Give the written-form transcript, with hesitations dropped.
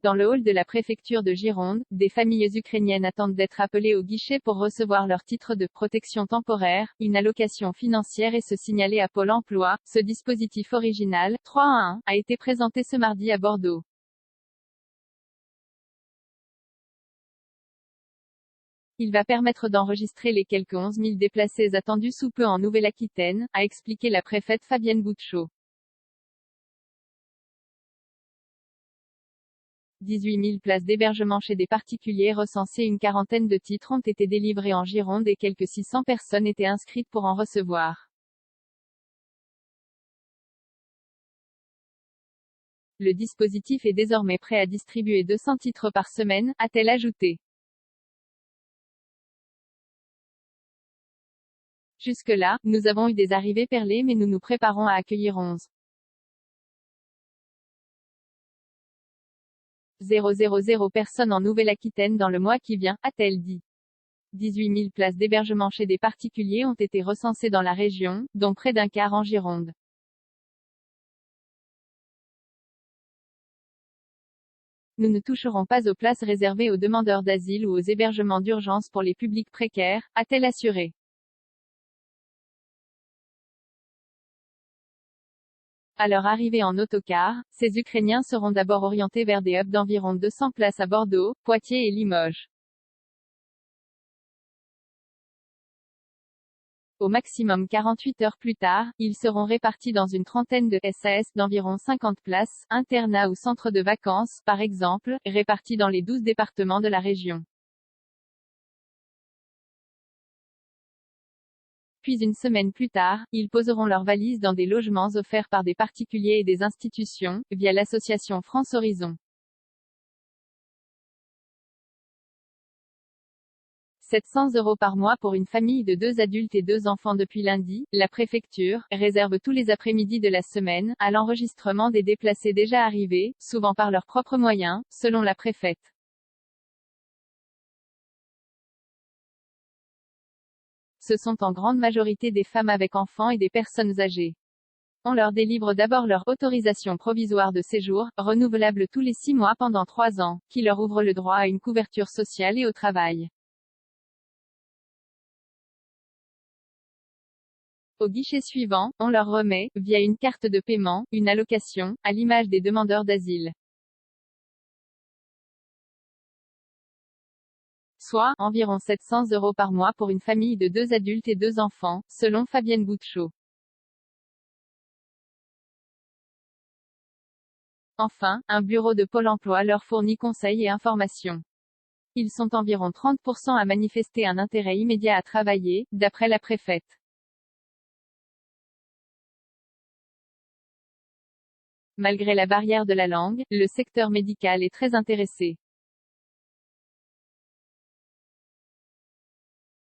Dans le hall de la préfecture de Gironde, des familles ukrainiennes attendent d'être appelées au guichet pour recevoir leur titre de protection temporaire, une allocation financière et se signaler à Pôle emploi. Ce dispositif original, 3 à 1, a été présenté ce mardi à Bordeaux. Il va permettre d'enregistrer les quelques 11 000 déplacés attendus sous peu en Nouvelle-Aquitaine, a expliqué la préfète Fabienne Boutchot. 18 000 places d'hébergement chez des particuliers recensées, une quarantaine de titres ont été délivrés en Gironde et quelques 600 personnes étaient inscrites pour en recevoir. Le dispositif est désormais prêt à distribuer 200 titres par semaine, a-t-elle ajouté. Jusque-là, nous avons eu des arrivées perlées mais nous nous préparons à accueillir 11 000 personnes en Nouvelle-Aquitaine dans le mois qui vient, a-t-elle dit. 18 000 places d'hébergement chez des particuliers ont été recensées dans la région, dont près d'un quart en Gironde. Nous ne toucherons pas aux places réservées aux demandeurs d'asile ou aux hébergements d'urgence pour les publics précaires, a-t-elle assuré. À leur arrivée en autocar, ces Ukrainiens seront d'abord orientés vers des hubs d'environ 200 places à Bordeaux, Poitiers et Limoges. Au maximum 48 heures plus tard, ils seront répartis dans une trentaine de SAS d'environ 50 places, internats ou centres de vacances, par exemple, répartis dans les 12 départements de la région. Puis une semaine plus tard, ils poseront leurs valises dans des logements offerts par des particuliers et des institutions, via l'association France Horizon. 700 € par mois pour une famille de 2 adultes et 2 enfants depuis lundi. La préfecture réserve tous les après-midi de la semaine à l'enregistrement des déplacés déjà arrivés, souvent par leurs propres moyens, selon la préfète. Ce sont en grande majorité des femmes avec enfants et des personnes âgées. On leur délivre d'abord leur autorisation provisoire de séjour, renouvelable tous les 6 mois pendant 3 ans, qui leur ouvre le droit à une couverture sociale et au travail. Au guichet suivant, on leur remet, via une carte de paiement, une allocation, à l'image des demandeurs d'asile. Soit, environ 700 € par mois pour une famille de 2 adultes et 2 enfants, selon Fabienne Boutchot. Enfin, un bureau de Pôle emploi leur fournit conseils et informations. Ils sont environ 30% à manifester un intérêt immédiat à travailler, d'après la préfète. Malgré la barrière de la langue, le secteur médical est très intéressé.